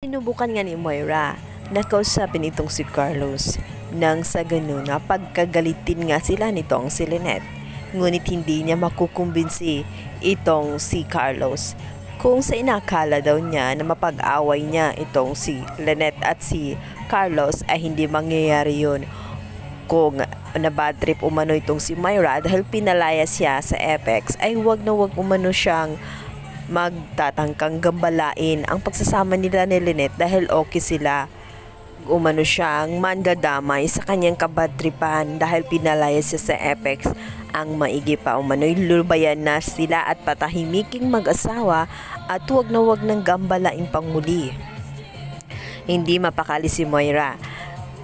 Sinubukan nga ni Moira na kausapin itong si Carlos nang sa ganun na pagkagalitin nga sila nitong si Lynette. Ngunit hindi niya makukumbinsi itong si Carlos kung sa inakala daw niya na mapag-away niya itong si Lynette at si Carlos ay hindi mangyayari yun kung na bad trip umano itong si Moira dahil pinalaya siya sa Apex ay wag na wag umano siyang magtatangkang gambalain ang pagsasama nila ni Lynette dahil okay sila. Umano siyang mandadamay sa kanyang kabadtripan dahil pinalaya siya sa Apex. Ang maigi pa umano'y lubayan na sila at patahimiking mag-asawa at wag na wag ng gambalain pangmuli. Hindi mapakali si Moira.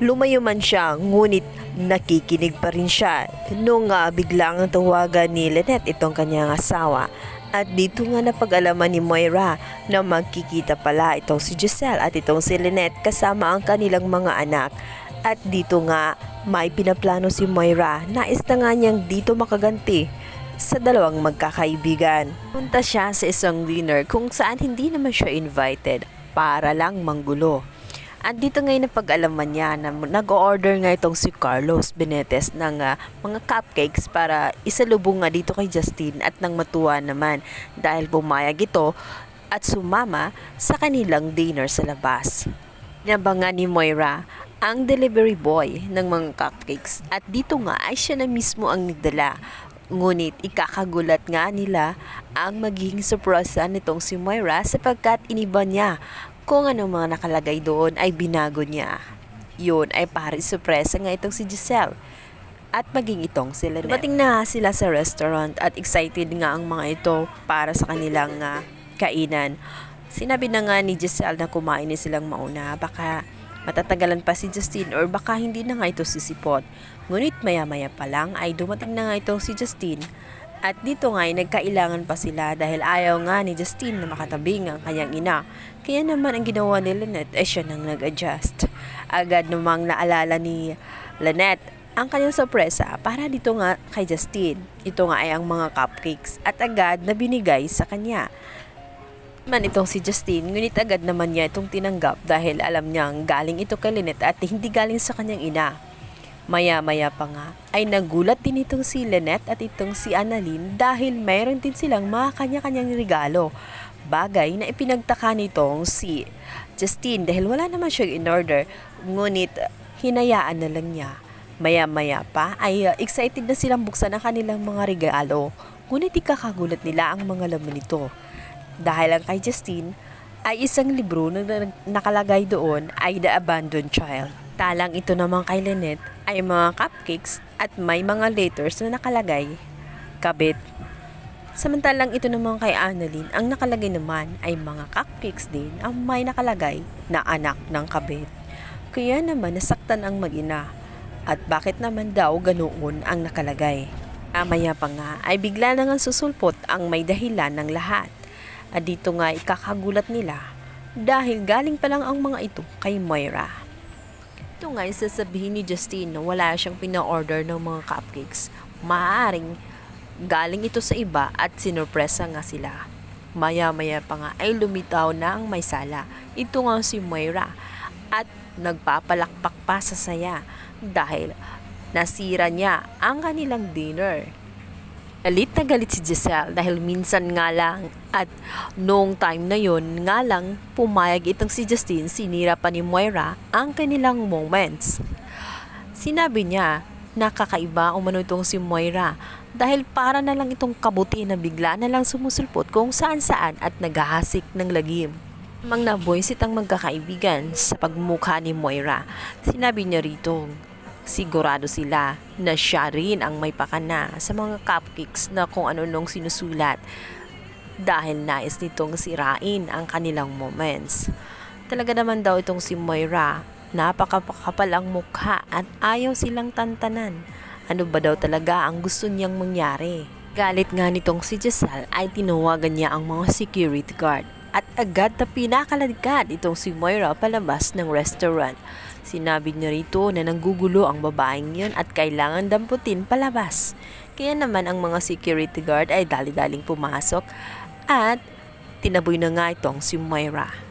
Lumayo man siya ngunit nakikinig pa rin siya nung biglang tawagan ni Lynette itong kanyang asawa. At dito nga napag-alaman ni Moira na magkikita pala itong si Giselle at itong si Lynette kasama ang kanilang mga anak. At dito nga may pinaplano si Moira, nais na nga niyang dito makaganti sa dalawang magkakaibigan. Punta siya sa isang dinner kung saan hindi naman siya invited para lang manggulo. At dito ngayon napag-alaman niya na nag-order nga itong si Carlos Benetes ng mga cupcakes para isalubong nga dito kay Justin at nang matuwa naman dahil pumayag ito at sumama sa kanilang dinner sa labas. Nabangan ni Moira ang delivery boy ng mga cupcakes at dito nga ay siya na mismo ang nagdala. Ngunit ikakagulat nga nila ang magiging surpresa nitong si Moira sapagkat iniba niya kung anong mga nakalagay doon ay binago niya. Yun ay pari surpresa nga itong si Giselle at maging itong si Lynette. Dumating na sila sa restaurant at excited nga ang mga ito para sa kanilang kainan. Sinabi na nga ni Giselle na kumain na silang mauna. Baka matatagalan pa si Justin or baka hindi na nga ito sisipot. Ngunit maya-maya pa lang ay dumating na nga itong si Justin. At dito nga ay nagkailangan pa sila dahil ayaw nga ni Justin na makatabing ang kanyang ina. Kaya naman ang ginawa ni Lynette ay siya nang nag-adjust. Agad namang naalala ni Lynette ang kanyang sorpresa para dito nga kay Justin. Ito nga ay ang mga cupcakes at agad na binigay sa kanya. Man itong si Justin, ngunit agad naman niya itong tinanggap dahil alam niyang galing ito kay Lynette at hindi galing sa kanyang ina. Maya-maya pa nga ay nagulat din itong si Lynette at itong si Annalyn dahil mayroon din silang mga kanya-kanyang regalo. Bagay na ipinagtaka nitong si Justin dahil wala naman siyang in-order, ngunit hinayaan na lang niya. Maya-maya pa ay excited na silang buksan ang kanilang mga regalo, ngunit ikakagulat nila ang mga laman nito. Dahil ang kay Justin ay isang libro na nakalagay doon ay The Abandoned Child. Talang ito naman kay Lynette ay mga cupcakes at may mga letters na nakalagay, kabit. Samantalang ito naman kay Annalyn, ang nakalagay naman ay mga cupcakes din ang may nakalagay na anak ng kabit. Kaya naman nasaktan ang mag-ina at bakit naman daw ganoon ang nakalagay. Maya pa nga ay bigla na nga susulpot ang may dahilan ng lahat. At dito nga ikakagulat nila dahil galing pa lang ang mga ito kay Moira. Ito nga sasabihin ni Justin na wala siyang pina-order ng mga cupcakes. Maaaring galing ito sa iba at sinurpresa nga sila. Maya-maya pa nga ay lumitaw na ang may sala. Ito nga si Moira at nagpapalakpak pa sa saya dahil nasira niya ang kanilang dinner. Galit na galit si Giselle dahil minsan nga lang at noong time na yon nga lang pumayag itong si Justin, sinira pa ni Moira ang kanilang moments. Sinabi niya na kakaiba umano itong si Moira dahil para na lang itong kabuti na bigla na lang sumusulpot kung saan-saan at naghahasik ng lagim. Mang naboysit ang magkakaibigan sa pagmukha ni Moira. Sinabi niya rito, sigurado sila na siya rin ang may pakana sa mga cupcakes na kung ano nung sinusulat dahil nais nitong sirain ang kanilang moments. Talaga naman daw itong si Moira, napakapakapal ang mukha at ayaw silang tantanan. Ano ba daw talaga ang gusto niyang mangyari? Galit nga nitong si Giselle ay tinawagan niya ang mga security guard at agad na pinakaladkad itong si Moira palabas ng restaurant. Sinabi niya rito na nanggugulo ang babaeng yun at kailangan damputin palabas. Kaya naman ang mga security guard ay dali-daling pumasok at tinaboy na nga itong si Moira.